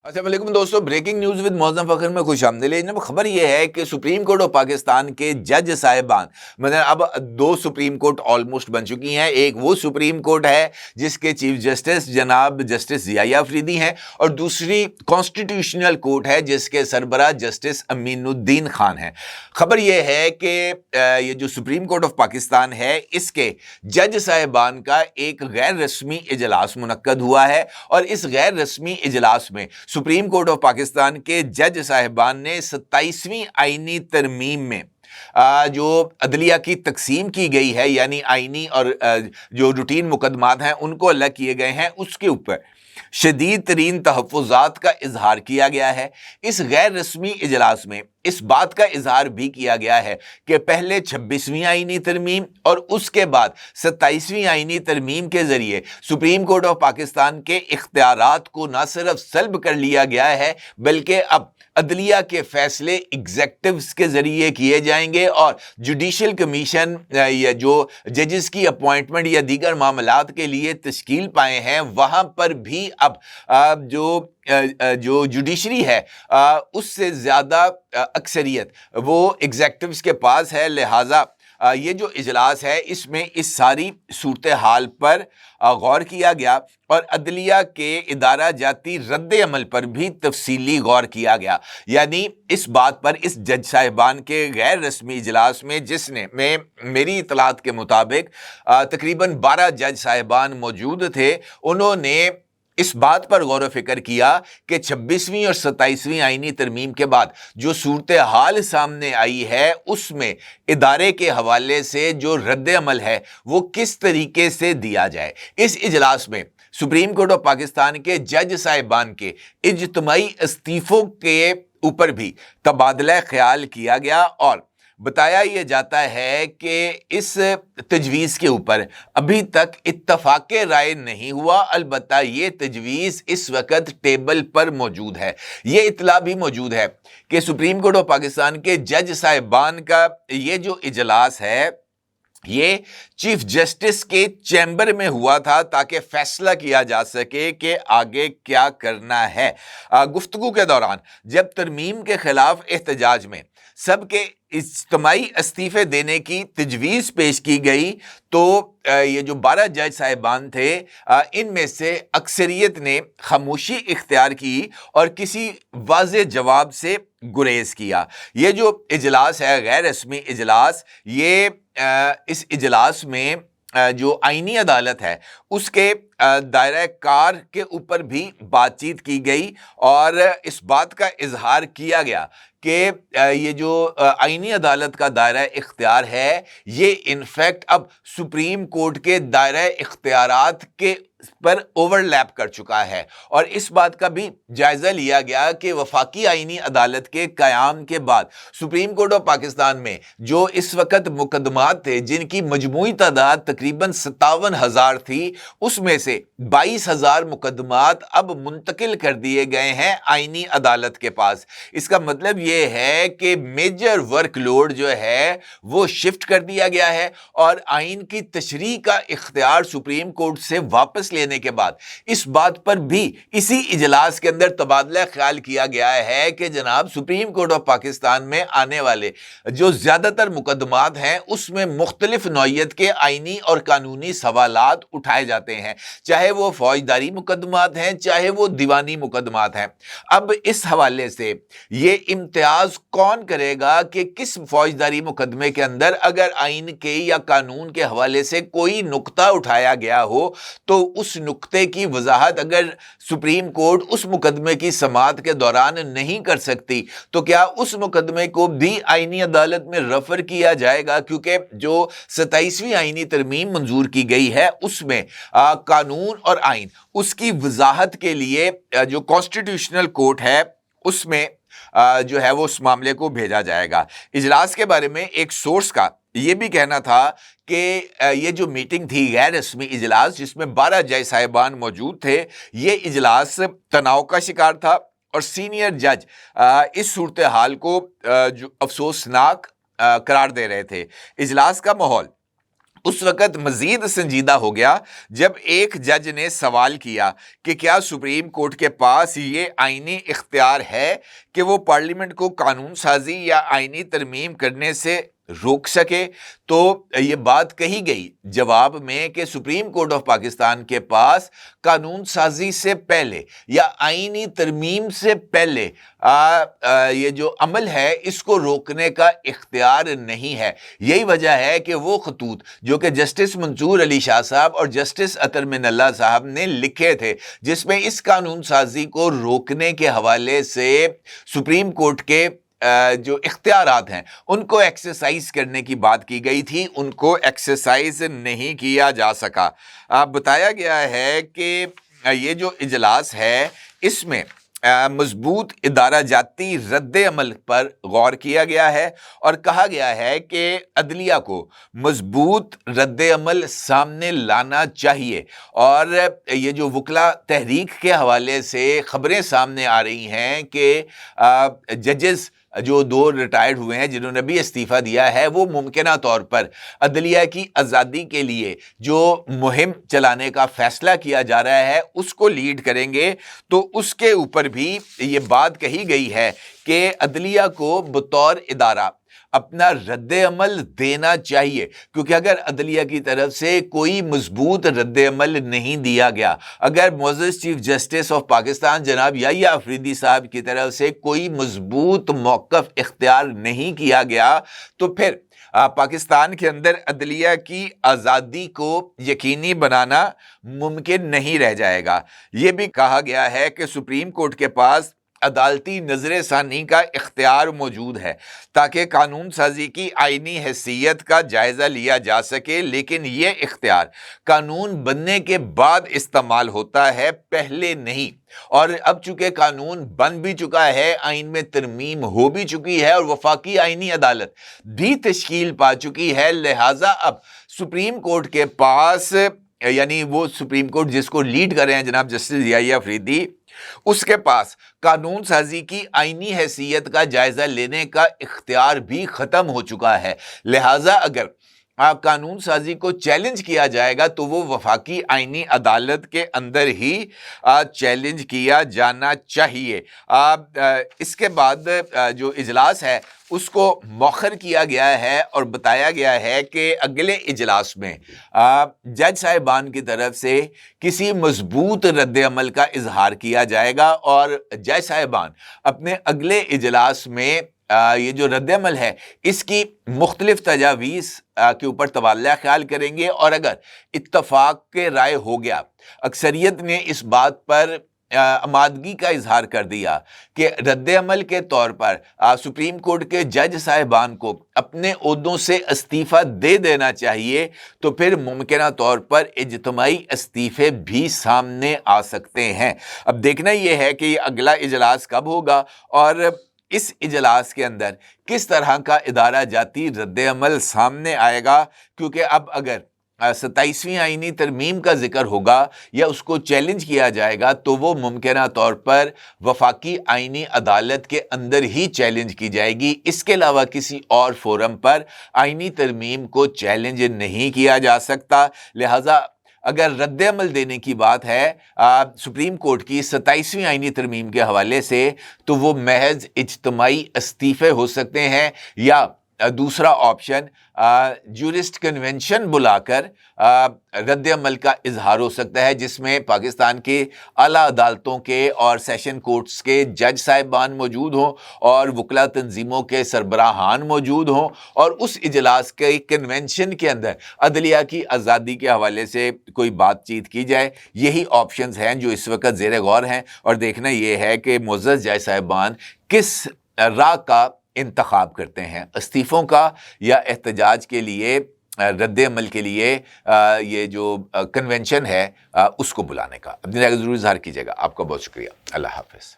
السلام علیکم دوستو، بریکنگ نیوز ود معظم فخر میں خوش آمدید۔ خبر یہ ہے کہ سپریم کورٹ آف پاکستان کے جج صاحبان اب دو سپریم کورٹ آلموسٹ بن چکی ہیں۔ ایک وہ سپریم کورٹ ہے جس کے چیف جسٹس جناب جسٹس ضیاء آفریدی ہیں، اور دوسری کانسٹیٹیوشنل کورٹ ہے جس کے سربراہ جسٹس امین الدین خان ہیں۔ خبر یہ ہے کہ یہ جو سپریم کورٹ آف پاکستان ہے اس کے جج صاحبان کا ایک غیر رسمی اجلاس منعقد ہوا ہے، اور اس غیر رسمی اجلاس میں سپریم کورٹ آف پاکستان کے جج صاحبان نے 27ویں آئینی ترمیم میں جو عدلیہ کی تقسیم کی گئی ہے، یعنی آئینی اور جو روٹین مقدمات ہیں ان کو الگ کیے گئے ہیں، اس کے اوپر شدید ترین تحفظات کا اظہار کیا گیا ہے۔ اس غیر رسمی اجلاس میں اس بات کا اظہار بھی کیا گیا ہے کہ پہلے 26ویں آئینی ترمیم اور اس کے بعد 27ویں آئینی ترمیم کے ذریعے سپریم کورٹ آف پاکستان کے اختیارات کو نہ صرف سلب کر لیا گیا ہے، بلکہ اب عدلیہ کے فیصلے ایگزیکٹوز کے ذریعے کیے جائیں گے، اور جوڈیشل کمیشن یا جو ججز کی اپوائنٹمنٹ یا دیگر معاملات کے لیے تشکیل پائے ہیں وہاں پر بھی اب جو جوڈیشری ہے اس سے زیادہ اکثریت وہ ایگزیکٹوز کے پاس ہے۔ لہٰذا یہ جو اجلاس ہے اس میں اس ساری صورتحال پر غور کیا گیا، اور عدلیہ کے ادارہ جاتی رد عمل پر بھی تفصیلی غور کیا گیا۔ یعنی اس بات پر اس جج صاحبان کے غیر رسمی اجلاس میں، جس نے میری اطلاعات کے مطابق تقریباً 12 جج صاحبان موجود تھے، انہوں نے اس بات پر غور و فکر کیا کہ 26ویں اور 27ویں آئینی ترمیم کے بعد جو صورتحال سامنے آئی ہے اس میں ادارے کے حوالے سے جو رد عمل ہے وہ کس طریقے سے دیا جائے۔ اس اجلاس میں سپریم کورٹ آف پاکستان کے جج صاحبان کے اجتماعی استعفوں کے اوپر بھی تبادلہ خیال کیا گیا، اور بتایا یہ جاتا ہے کہ اس تجویز کے اوپر ابھی تک اتفاق رائے نہیں ہوا، البتہ یہ تجویز اس وقت ٹیبل پر موجود ہے۔ یہ اطلاع بھی موجود ہے کہ سپریم کورٹ آف پاکستان کے جج صاحبان کا یہ جو اجلاس ہے یہ چیف جسٹس کے چیمبر میں ہوا تھا تاکہ فیصلہ کیا جا سکے کہ آگے کیا کرنا ہے۔ گفتگو کے دوران جب ترمیم کے خلاف احتجاج میں سب کے اجتماعی استعفے دینے کی تجویز پیش کی گئی تو یہ جو 12 جج صاحبان تھے ان میں سے اکثریت نے خاموشی اختیار کی اور کسی واضح جواب سے گریز کیا۔ یہ جو اجلاس ہے غیر رسمی اجلاس، یہ اس اجلاس میں جو آئینی عدالت ہے اس کے دائرہ کار کے اوپر بھی بات چیت کی گئی، اور اس بات کا اظہار کیا گیا کہ یہ جو آئینی عدالت کا دائرہ اختیار ہے یہ انفیکٹ اب سپریم کورٹ کے دائرہ اختیارات کے پر اوور لیپ کر چکا ہے، اور اس بات کا بھی جائزہ لیا گیا کہ وفاقی آئینی عدالت کے قیام کے بعد سپریم کورٹ آف پاکستان میں جو اس وقت مقدمات تھے جن کی مجموعی تعداد تقریباً 57,000 تھی، اس میں سے 22,000 مقدمات اب منتقل کر دیے گئے ہیں آئینی عدالت کے پاس۔ اس کا مطلب یہ ہے کہ میجر ورک لوڈ جو ہے وہ شفٹ کر دیا گیا ہے، اور آئین کی تشریح کا اختیار سپریم کورٹ سے واپس لینے کے بعد اس بات پر بھی اسی اجلاس کے اندر تبادلہ خیال کیا گیا ہے کہ جناب سپریم کورٹ آف پاکستان میں آنے والے جو زیادہ تر مقدمات ہیں اس میں مختلف نوعیت کے آئینی اور قانونی سوالات اٹھائے جاتے ہیں، چاہے وہ فوجداری مقدمات ہیں چاہے وہ دیوانی مقدمات ہیں۔ اب اس حوالے سے یہ امتیاز کون کرے گا کہ کس فوجداری مقدمے کے اندر اگر آئین کے یا قانون کے حوالے سے کوئی نقطہ اٹھایا گیا ہو تو اس نقطے کی وضاحت اگر سپریم کورٹ اس مقدمے کی سماعت کے دوران نہیں کر سکتی تو کیا اس مقدمے کو بھی آئینی عدالت میں ریفر کیا جائے گا؟ کیونکہ جو 27ویں آئینی ترمیم منظور کی گئی ہے اس میں قانون اور آئین اس کی وضاحت کے لیے جو کانسٹیٹیوشنل کورٹ ہے اس میں جو ہے وہ اس معاملے کو بھیجا جائے گا۔ اجلاس کے بارے میں ایک سورس کا یہ بھی کہنا تھا کہ یہ جو میٹنگ تھی غیر رسمی اجلاس جس میں 12 جج صاحبان موجود تھے، یہ اجلاس تناؤ کا شکار تھا، اور سینئر جج اس صورتحال کو جو افسوسناک قرار دے رہے تھے۔ اجلاس کا ماحول اس وقت مزید سنجیدہ ہو گیا جب ایک جج نے سوال کیا کہ کیا سپریم کورٹ کے پاس یہ آئینی اختیار ہے کہ وہ پارلیمنٹ کو قانون سازی یا آئینی ترمیم کرنے سے روک سکے. تو یہ بات کہی گئی جواب میں کہ سپریم کورٹ آف پاکستان کے پاس قانون سازی سے پہلے یا آئینی ترمیم سے پہلے یہ جو عمل ہے اس کو روکنے کا اختیار نہیں ہے. یہی وجہ ہے کہ وہ خطوط جو کہ جسٹس منصور علی شاہ صاحب اور جسٹس اطہر من اللہ صاحب نے لکھے تھے، جس میں اس قانون سازی کو روکنے کے حوالے سے سپریم کورٹ کے جو اختیارات ہیں ان کو ایکسرسائز کرنے کی بات کی گئی تھی، ان کو ایکسرسائز نہیں کیا جا سکا. بتایا گیا ہے کہ یہ جو اجلاس ہے اس میں مضبوط ادارہ جاتی رد عمل پر غور کیا گیا ہے اور کہا گیا ہے کہ عدلیہ کو مضبوط رد عمل سامنے لانا چاہیے. اور یہ جو وکلا تحریک کے حوالے سے خبریں سامنے آ رہی ہیں کہ ججز جو 2 ریٹائرڈ ہوئے ہیں جنہوں نے بھی استعفیٰ دیا ہے، وہ ممکنہ طور پر عدلیہ کی آزادی کے لیے جو مہم چلانے کا فیصلہ کیا جا رہا ہے اس کو لیڈ کریں گے. تو اس کے اوپر بھی یہ بات کہی گئی ہے کہ عدلیہ کو بطور ادارہ اپنا رد عمل دینا چاہیے، کیونکہ اگر عدلیہ کی طرف سے کوئی مضبوط رد عمل نہیں دیا گیا، اگر معزز چیف جسٹس آف پاکستان جناب یحییٰ آفریدی صاحب کی طرف سے کوئی مضبوط موقف اختیار نہیں کیا گیا، تو پھر پاکستان کے اندر عدلیہ کی آزادی کو یقینی بنانا ممکن نہیں رہ جائے گا. یہ بھی کہا گیا ہے کہ سپریم کورٹ کے پاس عدالتی نظر ثانی کا اختیار موجود ہے تاکہ قانون سازی کی آئینی حیثیت کا جائزہ لیا جا سکے، لیکن یہ اختیار قانون بننے کے بعد استعمال ہوتا ہے، پہلے نہیں. اور اب چونکہ قانون بن بھی چکا ہے، آئین میں ترمیم ہو بھی چکی ہے اور وفاقی آئینی عدالت بھی تشکیل پا چکی ہے، لہٰذا اب سپریم کورٹ کے پاس، یعنی وہ سپریم کورٹ جس کو لیڈ کر رہے ہیں جناب جسٹس یحییٰ آفریدی، اس کے پاس قانون سازی کی آئینی حیثیت کا جائزہ لینے کا اختیار بھی ختم ہو چکا ہے. لہٰذا اگر قانون سازی کو چیلنج کیا جائے گا تو وہ وفاقی آئینی عدالت کے اندر ہی چیلنج کیا جانا چاہیے. اس کے بعد جو اجلاس ہے اس کو مؤخر کیا گیا ہے اور بتایا گیا ہے کہ اگلے اجلاس میں جج صاحبان کی طرف سے کسی مضبوط رد عمل کا اظہار کیا جائے گا اور جج صاحبان اپنے اگلے اجلاس میں یہ جو رد عمل ہے اس کی مختلف تجاویز کے اوپر تبادلہ خیال کریں گے. اور اگر اتفاق کے رائے ہو گیا، اکثریت نے اس بات پر آمادگی کا اظہار کر دیا کہ رد عمل کے طور پر سپریم کورٹ کے جج صاحبان کو اپنے عہدوں سے استعفیٰ دے دینا چاہیے، تو پھر ممکنہ طور پر اجتماعی استعفے بھی سامنے آ سکتے ہیں. اب دیکھنا یہ ہے کہ یہ اگلا اجلاس کب ہوگا اور اس اجلاس کے اندر کس طرح کا ادارہ جاتی رد عمل سامنے آئے گا، کیونکہ اب اگر 27ویں آئینی ترمیم کا ذکر ہوگا یا اس کو چیلنج کیا جائے گا تو وہ ممکنہ طور پر وفاقی آئینی عدالت کے اندر ہی چیلنج کی جائے گی. اس کے علاوہ کسی اور فورم پر آئینی ترمیم کو چیلنج نہیں کیا جا سکتا. لہٰذا اگر رد عمل دینے کی بات ہے سپریم کورٹ کی 27ویں آئینی ترمیم کے حوالے سے، تو وہ محض اجتماعی استعفے ہو سکتے ہیں، یا دوسرا آپشن جورسٹ کنونشن بلا کر رد عمل کا اظہار ہو سکتا ہے، جس میں پاکستان کے اعلیٰ عدالتوں کے اور سیشن کورٹس کے جج صاحبان موجود ہوں اور وکلا تنظیموں کے سربراہان موجود ہوں، اور اس اجلاس کے کنونشن کے اندر عدلیہ کی آزادی کے حوالے سے کوئی بات چیت کی جائے. یہی آپشنز ہیں جو اس وقت زیر غور ہیں، اور دیکھنا یہ ہے کہ معزز جج صاحبان کس راہ کا انتخاب کرتے ہیں، استعفوں کا یا احتجاج کے لیے، رد عمل کے لیے یہ جو کنونشن ہے اس کو بلانے کا. اپنی رائے ضرور اظہار کیجیے گا. آپ کا بہت شکریہ. اللہ حافظ.